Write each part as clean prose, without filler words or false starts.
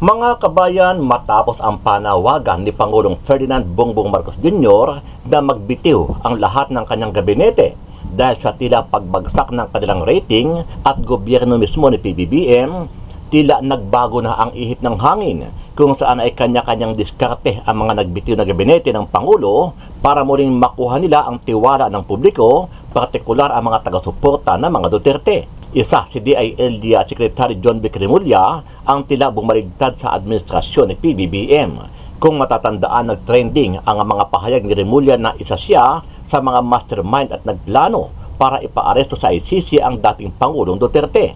Mga kabayan, matapos ang panawagan ni Pangulong Ferdinand Bongbong Marcos Jr. na magbitiw ang lahat ng kanyang gabinete dahil sa tila pagbagsak ng kanilang rating at gobyerno mismo ni PBBM, tila nagbago na ang ihip ng hangin kung saan ay kanya-kanyang diskarte ang mga nagbitiw na gabinete ng Pangulo para muling makuha nila ang tiwala ng publiko, partikular ang mga taga-suporta ng mga Duterte. Isa si DILG at Secretary John Vic Remulla ang tila bumaligtad sa administrasyon ni PBBM. Kung matatandaan, nag-trending ang mga pahayag ni Remulla na isa siya sa mga mastermind at nagplano para ipaaresto sa ICC ang dating Pangulong Duterte.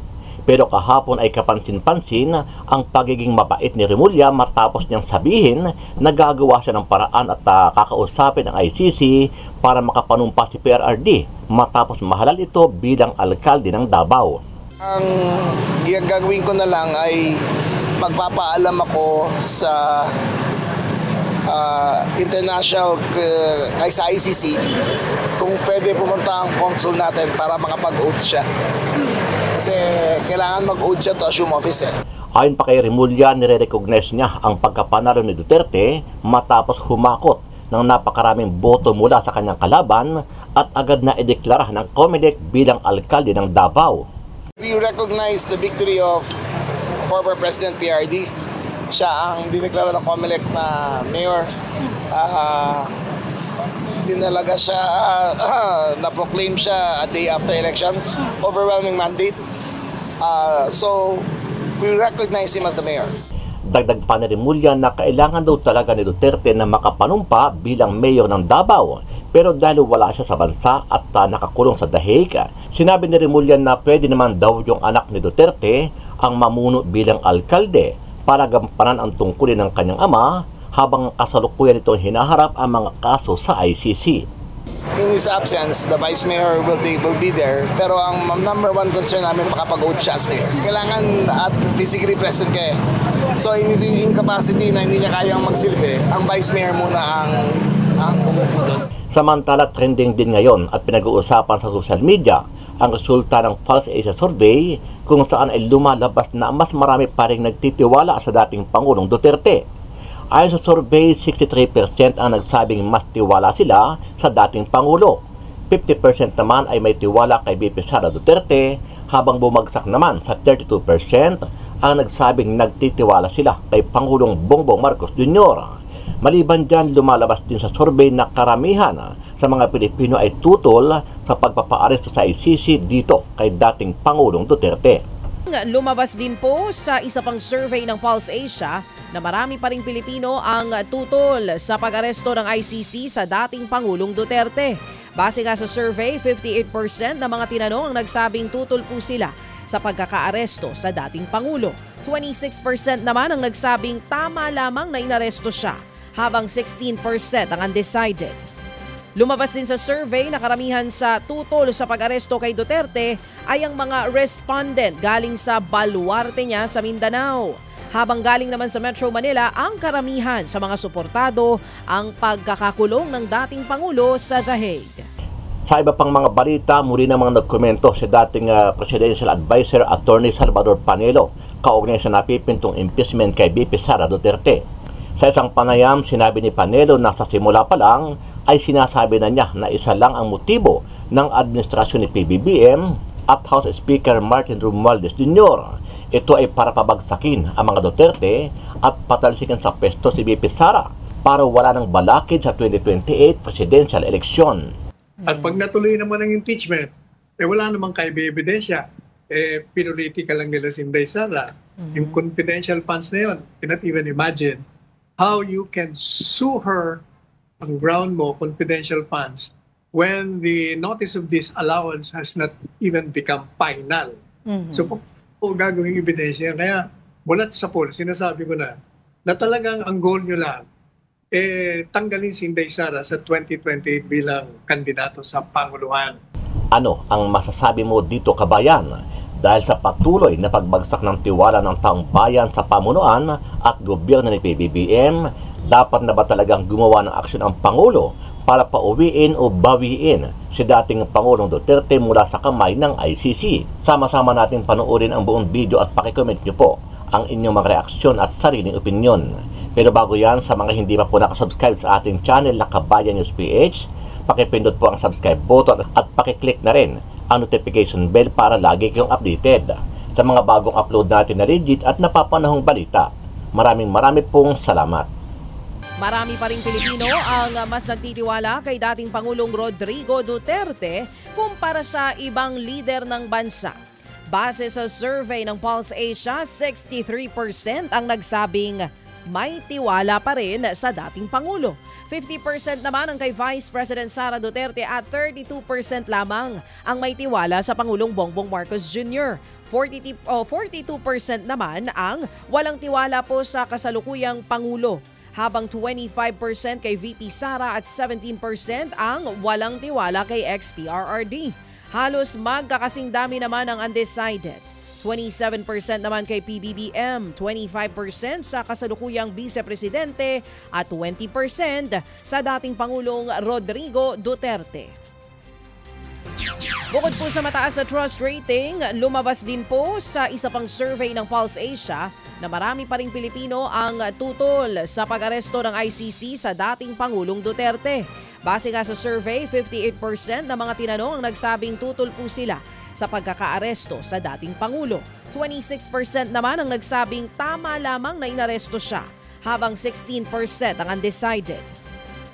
Pero kahapon ay kapansin-pansin ang pagiging mabait ni Remulla matapos niyang sabihin na gagawa siya ng paraan at kakausapin ang ICC para makapanumpa si PRRD matapos mahalal ito bilang alkalde ng Davao. Ang gagawin ko na lang ay magpapaalam ako sa international ay sa ICC kung pwede pumunta ang consul natin para makapag-oath siya. Kasi kailangan mag-oath siya to assume office. Ayon pa kay Remulla, nire-recognize niya ang pagkapanalo ni Duterte matapos humakot ng napakaraming boto mula sa kanyang kalaban at agad na ideklara ng COMELEC bilang alkalde ng Davao. We recognize the victory of former President PRD. Siya ang dineklara ng COMELEC na mayor. Dinalaga siya, na-proclaim siya a day after elections. Overwhelming mandate. So, we recognize him as the mayor. Dagdag pa ni Remulla na kailangan daw talaga ni Duterte na makapanumpa bilang mayor ng Davao. Pero dahil wala siya sa bansa at nakakulong sa The Hague, sinabi ni Remulla na pwede naman daw yung anak ni Duterte ang mamuno bilang alkalde para gampanan ang tungkulin ng kanyang ama habang kasalukuyan itong hinaharap ang mga kaso sa ICC. In his absence, the vice mayor will be there. Pero ang number one concern namin makapag-oath siya as mayor. Kailangan at physically present kayo. So in his incapacity na hindi niya kayang magsilbi, ang vice mayor muna ang umupo doon. Samantala, trending din ngayon at pinag-uusapan sa social media ang resulta ng Pulse Asia Survey kung saan ay lumalabas na mas marami pa rin nagtitiwala sa dating Pangulong Duterte. Ayon sa survey, 63% ang nagsabing mas tiwala sila sa dating Pangulo. 50% naman ay may tiwala kay VP Sara Duterte, habang bumagsak naman sa 32% ang nagsabing nagtitiwala sila kay Pangulong Bongbong Marcos Jr. Maliban dyan, lumalabas din sa survey na karamihan sa mga Pilipino ay tutol sa pagpapaaresto sa ICC dito kay dating Pangulong Duterte. Lumabas din po sa isa pang survey ng Pulse Asia na marami pa ring Pilipino ang tutol sa pag-aresto ng ICC sa dating Pangulong Duterte. Base nga sa survey, 58% ng mga tinanong ang nagsabing tutol po sila sa pagkakaaresto sa dating Pangulo. 26% naman ang nagsabing tama lamang na inaresto siya, habang 16% ang undecided. Lumabas din sa survey na karamihan sa tutol sa pag-aresto kay Duterte ay ang mga respondent galing sa baluarte niya sa Mindanao. Habang galing naman sa Metro Manila ang karamihan sa mga suportado ang pagkakakulong ng dating Pangulo sa The Hague. Sa iba pang mga balita, muli namang nagkomento si dating Presidential Advisor Attorney Salvador Panelo kaugnay sa napipintong impeachment kay VP Sara Duterte. Sa isang panayam, sinabi ni Panelo na sa simula pa lang ay sinasabi na niya na isa lang ang motibo ng administrasyon ni PBBM at House Speaker Martin Romualdez Jr. Ito ay para pabagsakin ang mga Duterte at patalsikan sa pwesto si VP Sara para wala ng balakid sa 2028 presidential election. At pag natuloy naman ang impeachment, wala namang ebidensya. Pinuliti ka lang nila si Inday Sara. Yung confidential funds na yun, cannot even imagine how you can sue her ang ground mo, confidential funds, when the notice of disallowance has not even become final. So, kung gagawing ebidensya, kaya mulat sa poll, sinasabi ko na talagang ang goal nyo lang, tanggalin si Inday Sara sa 2028 bilang kandidato sa Panguluhan. Ano ang masasabi mo dito, kabayan? Dahil sa patuloy na pagbagsak ng tiwala ng taong bayan sa pamunuan at gobyerno ni PBBM, dapat na ba talagang gumawa ng aksyon ang Pangulo para pauwiin o bawiin si dating Pangulong Duterte mula sa kamay ng ICC? Sama-sama natin panoorin ang buong video at pakicomment nyo po ang inyong mga reaksyon at sariling opinyon. Pero bago yan, sa mga hindi pa po nakasubscribe sa ating channel na Kabayan News PH, pakipindot po ang subscribe button at pakiclick na rin ang notification bell para lagi kayong updated sa mga bagong upload natin na legit at napapanahong balita. Maraming pong salamat. Marami pa ring Pilipino ang mas nagtitiwala kay dating Pangulong Rodrigo Duterte kumpara sa ibang lider ng bansa. Base sa survey ng Pulse Asia, 63% ang nagsabing may tiwala pa rin sa dating Pangulo. 50% naman ang kay Vice President Sara Duterte at 32% lamang ang may tiwala sa Pangulong Bongbong Marcos Jr. 42% naman ang walang tiwala po sa kasalukuyang Pangulo, habang 25% kay VP Sara at 17% ang walang tiwala kay ex-PRRD. Halos magkakasing dami naman ang undecided. 27% naman kay PBBM, 25% sa kasalukuyang Vice-Presidente at 20% sa dating Pangulong Rodrigo Duterte. Bukod po sa mataas na trust rating, lumabas din po sa isa pang survey ng Pulse Asia na marami pa ring Pilipino ang tutol sa pag-aresto ng ICC sa dating Pangulong Duterte. Base nga sa survey, 58% ng mga tinanong ang nagsabing tutol po sila sa pagkakaaresto sa dating Pangulo. 26% naman ang nagsabing tama lamang na inaresto siya, habang 16% ang undecided.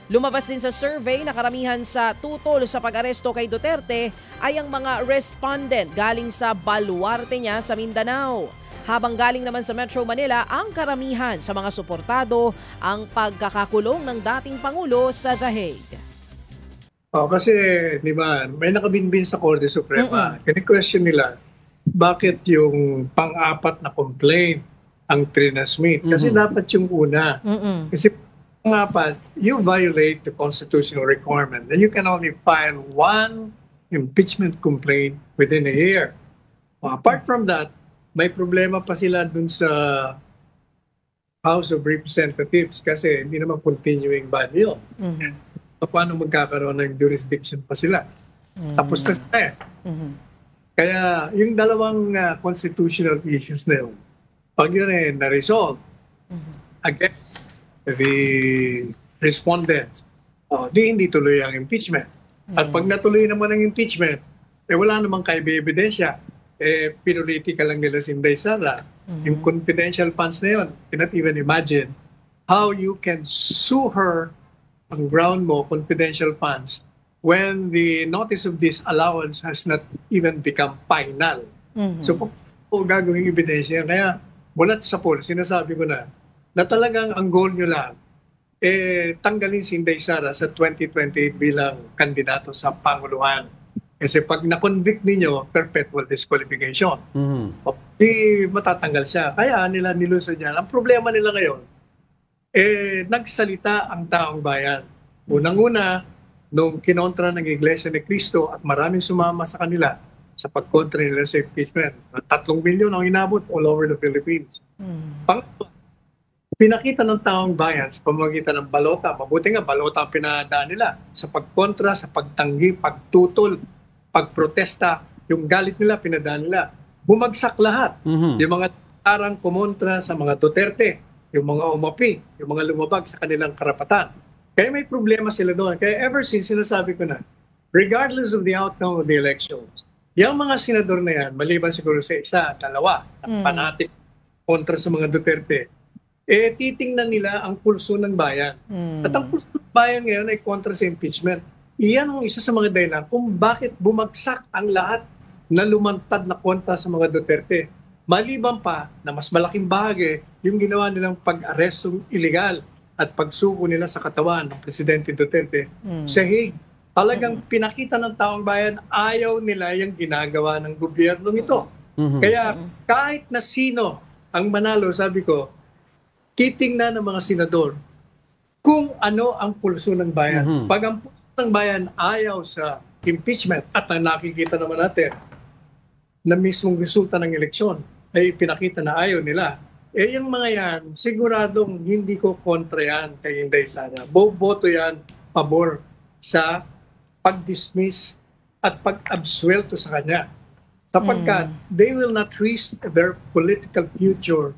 Lumabas din sa survey na karamihan sa tutol sa pag-aresto kay Duterte ay ang mga respondent galing sa baluarte niya sa Mindanao, habang galing naman sa Metro Manila ang karamihan sa mga suportado ang pagkakakulong ng dating Pangulo sa The Hague. Kasi, di ba, may nakabinbin sa Korte Suprema. Kini-question nila, bakit yung pang-apat na complaint ang trinasmit? Kasi dapat yung una. Kasi pang-apat, you violate the constitutional requirement that you can only file one impeachment complaint within a year. Apart from that, may problema pa sila dun sa House of Representatives kasi hindi naman continuing ban yun. Paano magkakaroon ng jurisdiction pa sila? Tapos na sila eh. Kaya yung dalawang constitutional issues na yun, pag yun na-resolve against the respondents, hindi tuloy ang impeachment. At pag natuloy naman ang impeachment, wala namang kaibibidensya. Pinolitika lang nila si Inday Sara. Yung confidential funds na yun, cannot even imagine how you can sue her ang ground mo, confidential funds, when the notice of disallowance has not even become final. So, kung gagawing ebidensya, kaya mulat sa poll, sinasabi ko na talagang ang goal nyo lang, tanggalin si Inday Sara sa 2028 bilang kandidato sa Panguluhan. Kasi pag na-convict ninyo, perpetual disqualification. Di matatanggal siya. Kaya nila nilusad yan. Ang problema nila ngayon, nagsalita ang taong bayan. Unang-una, nung kinontra ng Iglesia ni Cristo at maraming sumama sa kanila sa pagkontra nila sa impeachment. 3 milyon ang inabot all over the Philippines. Pangalawa, pinakita ng taong bayan sa pamamagitan ng balota. Mabuti nga, balota ang pinadaan nila sa pagkontra, sa pagtanggi, pagtutol, pagprotesta, yung galit nila, pinadaan nila. Bumagsak lahat. Yung mga tarang kumontra sa mga Duterte, yung mga umapi, yung mga lumabag sa kanilang karapatan. Kaya may problema sila doon. Kaya ever since, sinasabi ko na, regardless of the outcome of the elections, yung mga senador na yan, maliban siguro sa isa, dalawa, panatik kontra sa mga Duterte, titingnan nila ang pulso ng bayan. At ang pulso ng bayan ngayon ay kontra sa impeachment. Iyan ang isa sa mga dahilan kung bakit bumagsak ang lahat na lumantad na kontra sa mga Duterte. Maliban pa na mas malaking bahagi yung ginawa nilang pag-arestong illegal at pagsuko nila sa katawan ng Presidente Duterte sa Hague. Talagang pinakita ng taong bayan, ayaw nila yung ginagawa ng gobyernong ito. Kaya kahit na sino ang manalo, sabi ko, titingnan ng mga senador kung ano ang pulso ng bayan. Pag ang pulso ng bayan ayaw sa impeachment at ang nakikita naman natin na mismong resulta ng eleksyon ay pinakita na ayaw nila, yung mga yan, siguradong hindi ko kontra yan kay Inday Sara. Boto yan pabor sa pag-dismiss at pag-absuelto sa kanya. sapagkat they will not risk their political future.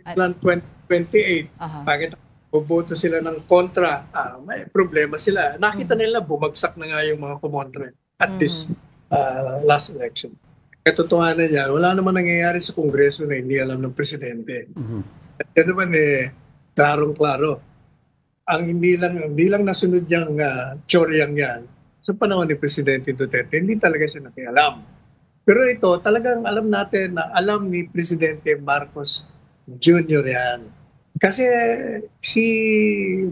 Plan 2028, bakit boboto sila ng kontra, may problema sila. Nakita nila bumagsak na nga yung mga kumontra at this last election. Katotohanan niya, wala naman nangyayari sa Kongreso na hindi alam ng presidente. At yan naman klarong-klaro. Ang hindi lang nasunod yung tsoryang yan sa panahon ni Presidente Duterte, hindi talaga siya nakialam. Pero ito, talagang alam natin na alam ni Presidente Marcos Jr. yan. Kasi si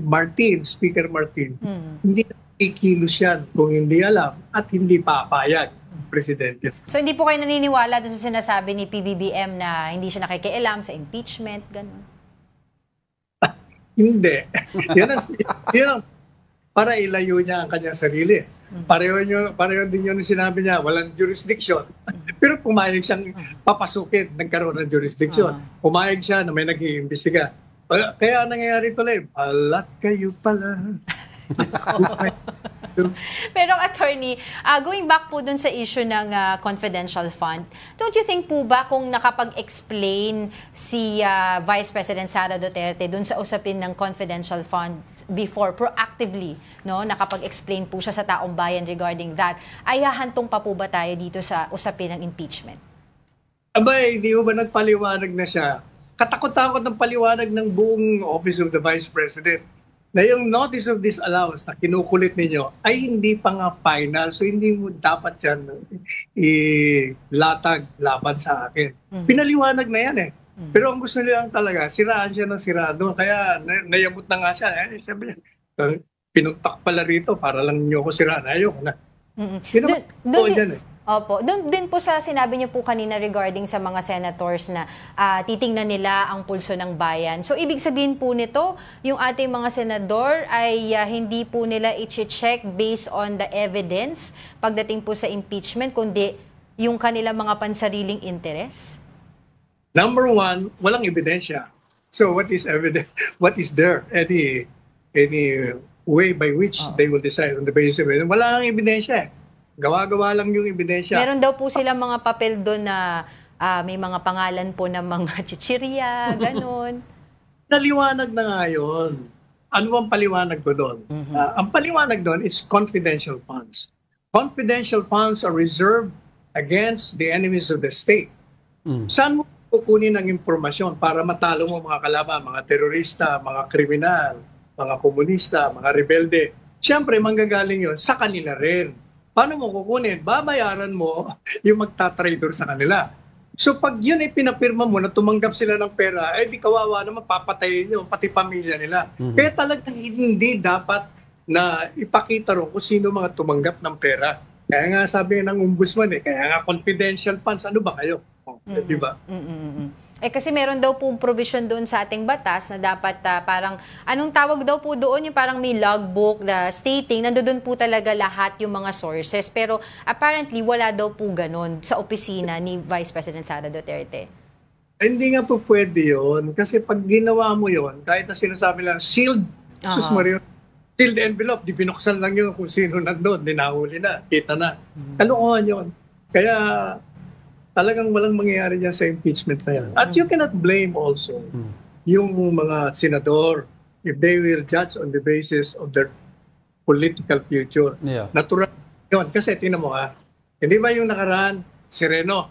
Martin, Speaker Martin, hindi nakikilos yan kung hindi alam at hindi papayag Presidente. So hindi po kayo naniniwala dun sa sinasabi ni PBBM na hindi siya nakikialam sa impeachment, gano'n? Hindi. Yan ang para ilayo niya ang kanyang sarili. Pareho din yun sinabi niya, walang jurisdiction. Pero pumayag siyang papasukin, nagkaroon ng jurisdiction. Pumayag siya na may nag-iimbestiga. Kaya nangyayari tuloy, alat kayo pala. Pero attorney, going back po dun sa issue ng confidential fund, don't you think po ba kung nakapag-explain si Vice President Sara Duterte dun sa usapin ng confidential fund before, proactively, no, nakapag-explain po siya sa taong bayan regarding that, ay hahantong pa po ba tayo dito sa usapin ng impeachment? Abay, hindi ba nagpaliwanag na siya? Katakot-takot ng paliwanag ng buong Office of the Vice President na yung notice of disallowance na kinukulit ninyo ay hindi pa nga final. So hindi mo dapat yan ilatag laban sa akin. Pinaliwanag na yan Pero ang gusto nila talaga, siraan siya ng sirado. Kaya nayamot na nga siya. Sabi niya, pinuntak pala rito para lang niyo ko siraan. Ayoko na. Opo. Doon din po sa sinabi niyo po kanina regarding sa mga senators na titingnan nila ang pulso ng bayan. So, ibig sabihin po nito, yung ating mga senador ay hindi po nila i-check based on the evidence pagdating po sa impeachment, kundi yung kanilang mga pansariling interes? Number one, walang ebidensya. So, what is evidence? What is there? Any way by which they will decide on the basis of it? Wala nang ebidensya Gawa-gawa lang yung ebidensya. Meron daw po silang mga papel doon na may mga pangalan po ng mga chichirya, ganun. Naliwanag na nga yun. Ano bang paliwanag ko doon? Ang paliwanag doon is confidential funds. Confidential funds are reserved against the enemies of the state. Saan mo kukunin ang impormasyon para matalo mo mga kalaban, mga terorista, mga kriminal, mga komunista, mga rebelde? Siyempre, manggagaling yun sa kanila rin. Paano mo kukunin? Babayaran mo yung magta-trader sa kanila. So pag yun ay pinapirma mo na tumanggap sila ng pera, di kawawa naman, papatayin nyo, pati pamilya nila. Kaya talagang hindi dapat na ipakita rin kung sino mga tumanggap ng pera. Kaya nga sabi ng ombudsman kaya nga confidential funds, ano ba kayo? Di ba? Kasi meron daw po provision doon sa ating batas na dapat parang, anong tawag daw po doon, yung parang may logbook na stating, nandoon po talaga lahat yung mga sources. Pero apparently, wala daw po ganun sa opisina ni Vice President Sara Duterte. Hindi nga po pwede yun. Kasi pag ginawa mo yun, kahit na sinasabi lang, sealed, sealed envelope, di binuksan lang yun kung sino nandun, dinahuli na, kita na. Kalokohan yun. Kaya talagang walang mangyayari niya sa impeachment na yan. At you cannot blame also yung mga senador if they will judge on the basis of their political future. Natural yun. Kasi tingnan mo hindi ba yung nakaraan, Sereno?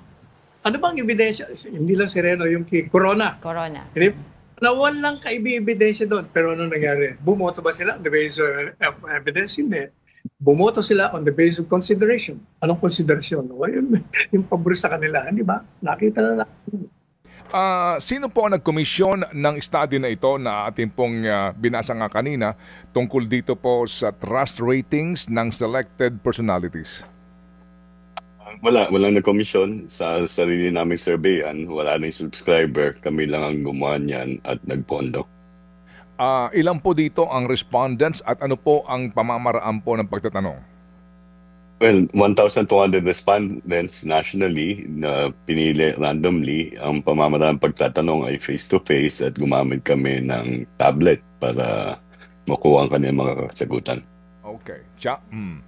Ano bang ebidensya? Hindi lang Sereno, yung Corona. Hindi, na walang kaibibidensya doon. Pero ano nangyari? Bumoto ba sila on the basis of evidence? Hindi. Bumoto sila on the basis of consideration. Anong consideration? Yung pabor sa kanila, di ba? Nakita na natin. Sino po ang nagkomisyon ng study na ito na ating pong binasa nga kanina tungkol dito po sa trust ratings ng selected personalities? Walang nagkomisyon sa sarili naming surveyan. Wala na yung subscriber. Kami lang ang gumawa niyan at nagpondo. Ilan po dito ang respondents at ano po ang pamamaraan po ng pagtatanong? Well, 1,200 respondents nationally na pinili randomly. Ang pamamaraan pagtatanong ay face-to-face at gumamit kami ng tablet para makuha ang kanilang mga kasagutan. Okay. Cha?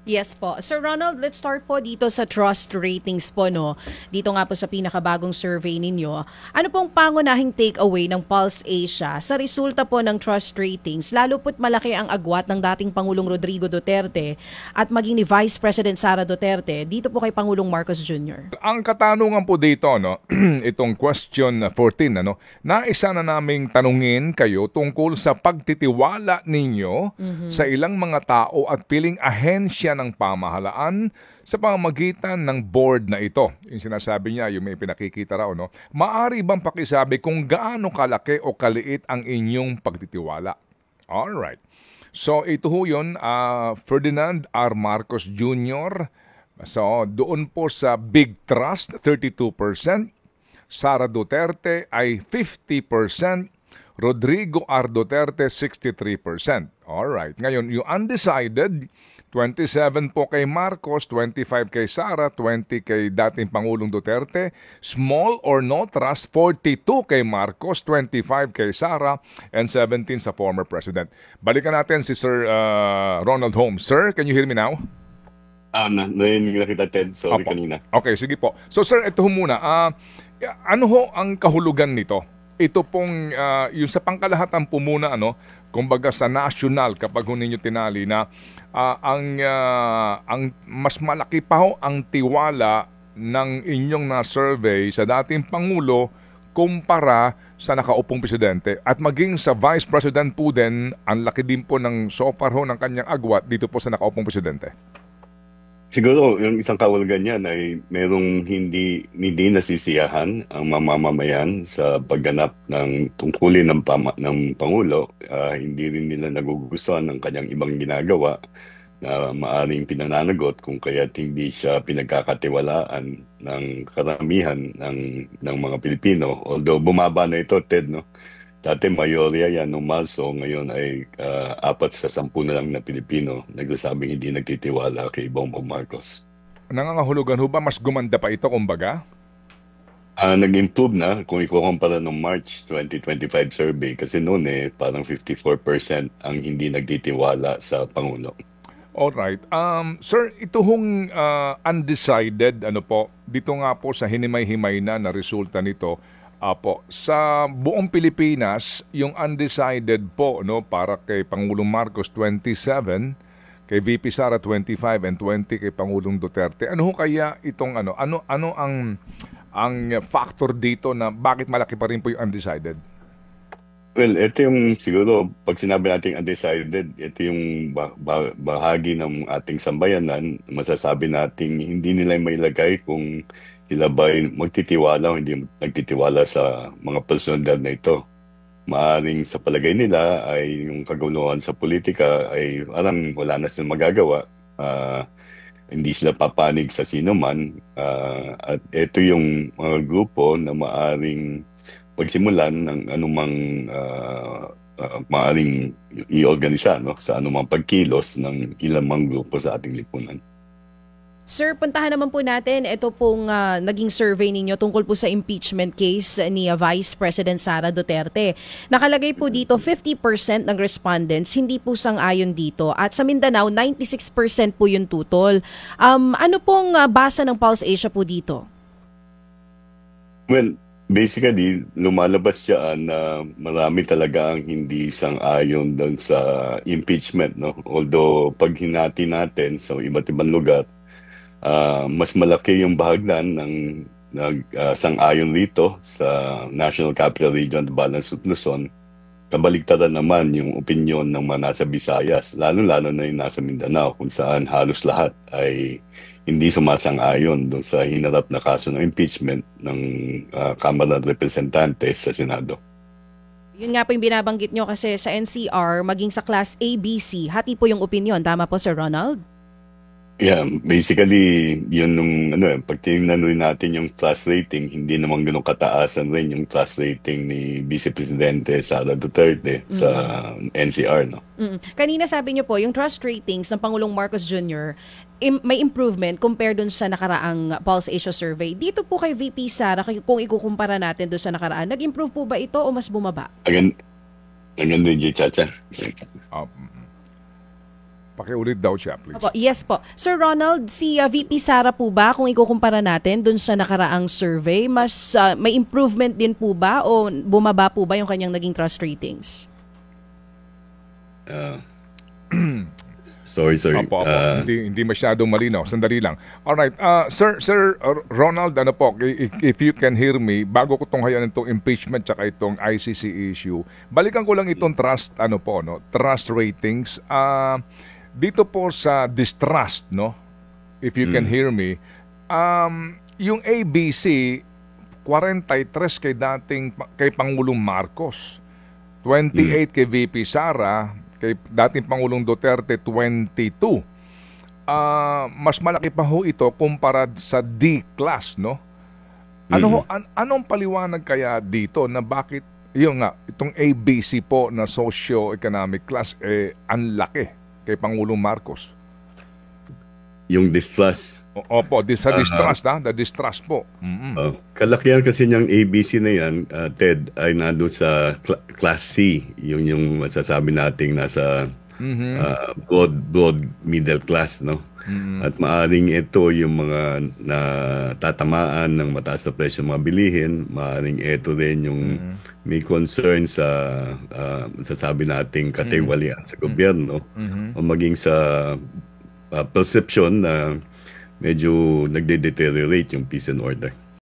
Yes po. Sir Ronald, let's start po dito sa trust ratings po, no? Dito nga po sa pinakabagong survey ninyo. Ano pong pangunahing takeaway ng Pulse Asia sa resulta po ng trust ratings, lalo po't malaki ang agwat ng dating Pangulong Rodrigo Duterte at maging ni Vice President Sara Duterte dito po kay Pangulong Marcos Jr.? Ang katanungan po dito, no, itong question 14, ano, naisa na naming tanungin kayo tungkol sa pagtitiwala ninyo sa ilang mga tao at piling ahensya ng pamahalaan sa pamamagitan ng board na ito. Yung sinasabi niya, yung may pinakikita raw, no? Maari bang pakisabi kung gaano kalaki o kaliit ang inyong pagtitiwala? Alright. So ito ho yun, Ferdinand R. Marcos Jr. So doon po sa Big Trust, 32%. Sara Duterte ay 50%. Rodrigo R. Duterte, 63%. Alright. Ngayon, yung undecided, 27 po kay Marcos, 25 kay Sara, 20 kay dating Pangulong Duterte. Small or no trust, 42 kay Marcos, 25 kay Sara, and 17 sa former president. Balikan natin si Sir Ronald Holmes. Sir, can you hear me now? Narinig na kita, Ted. Sorry kanina. Okay, sige po. So sir, ito ho muna. Ano ho ang kahulugan nito? Ito pong yung sa pangkalahatan po muna, ano, kumbaga sa national, kapag ninyo tinali na ang mas malaki pa ho ang tiwala ng inyong na-survey sa dating Pangulo kumpara sa nakaupong presidente. At maging sa Vice President po din, ang laki din po ng so far ho ng kanyang agwat dito po sa nakaupong presidente. Siguro, yung isang kahulugan niyan ay merong hindi nasisiyahan ang mamamayan sa pagganap ng tungkulin ng Pangulo. Hindi rin nila nagugustuhan ng kanyang ibang ginagawa na maaring pinananagot kung kaya't hindi siya pinagkakatiwalaan ng karamihan ng mga Pilipino. Although bumaba na ito, Ted, no? Dati mayorya yan nung Marso, ngayon ay 4 sa 10 na lang na Pilipino nagsasabing hindi nagtitiwala kay Bongbong Marcos. Nangangahulugan ho ba mas gumanda pa ito kumbaga? Nag-improve na kung ikukumpara ng March 2025 survey kasi noon parang 54% ang hindi nagtitiwala sa Pangulo. Alright. Sir, ito hong undecided, ano po, dito nga po sa hinimay-himay na resulta nito, sa buong Pilipinas, yung undecided po, no, para kay Pangulong Marcos 27, kay VP Sara 25 and 20 kay Pangulong Duterte. Ano ho kaya itong ano ang factor dito na bakit malaki pa rin po yung undecided? Well, ito yung siguro pag sinabi nating undecided, ito yung bahagi ng ating sambayanan, masasabi nating hindi nila mailagay kung sila ba magtitiwala o hindi nagtitiwala sa mga personalidad na ito. Maaring sa palagay nila ay yung kaguluhan sa politika ay parang wala na silang magagawa. Hindi sila papanig sa sino man. At ito yung mga grupo na maaring pagsimulan ng anumang maaring i-organisa, no, sa anumang pagkilos ng ilang mga grupo sa ating lipunan. Sir, puntahan naman po natin ito pong naging survey ninyo tungkol po sa impeachment case ni Vice President Sara Duterte. Nakalagay po dito 50% ng respondents hindi po sang-ayon dito at sa Mindanao 96% po yung tutol. Ano pong basa ng Pulse Asia po dito? Well, basically, lumalabas dyan na marami talaga ang hindi sang-ayon doon sa impeachment, no? Although pag hinati natin sa iba't ibang lugar, mas malaki yung bahagdan ng sang-ayon rito sa National Capital Region at Balanced Luzon. Kabaligtaran naman yung opinyon ng mga nasa Visayas, lalo-lalo na yung nasa Mindanao, kung saan halos lahat ay hindi sumasang-ayon doon sa hinarap na kaso ng impeachment ng Kamara ng Representantes sa Senado. Yun nga po yung binabanggit nyo kasi sa NCR, maging sa Class A, B, C, hati po yung opinion. Tama po, Sir Ronald? Yeah, basically, yun nung pag tingnan rin natin yung trust rating, hindi naman ganun kataasan rin yung trust rating ni Vice Presidente Sara Duterte sa NCR, no? Kanina sabi niyo po, yung trust ratings ng Pangulong Marcos Jr. May improvement compared dun sa nakaraang Pulse Asia survey. Dito po kay VP Sara, kung ikukumpara natin dun sa nakaraan, nag-improve po ba ito o mas bumaba? Again din, Chacha. Pakiulit daw siya, please. Opo, yes po. Sir Ronald, si VP Sara po ba, kung ikukumpara natin dun sa nakaraang survey, mas may improvement din po ba o bumaba po ba yung kanyang naging trust ratings? Sorry. Opo. Hindi masyadong malinaw. Sandali lang. Alright. Sir Ronald, ano po, if you can hear me, bago ko tunghayan itong impeachment tsaka itong ICC issue, balikan ko lang itong trust ratings. Dito po sa distrust, no? If you can hear me, yung ABC 43 kay Pangulong Marcos, 28 kay VP Sara, kay dating Pangulong Duterte 22. Mas malaki pa ho ito kumpara sa D-class, no? Anong paliwanag kaya dito na bakit itong ABC po na socio-economic class ang laki kay Pangulong Marcos? Yung distrust. Opo, sa distrust, the distrust po. Kalakihan kasi niyang ABC na yan, Ted, ay nando sa Class C. Yung masasabi nating nasa broad middle class, no? At maaring ito yung mga natatamaan ng mataas na presyo ng mga bilihin. Maaring ito rin yung may concern sa sasabi nating katiwalian sa gobyerno o maging sa perception na medyo nagde-deteriorate yung peace and order.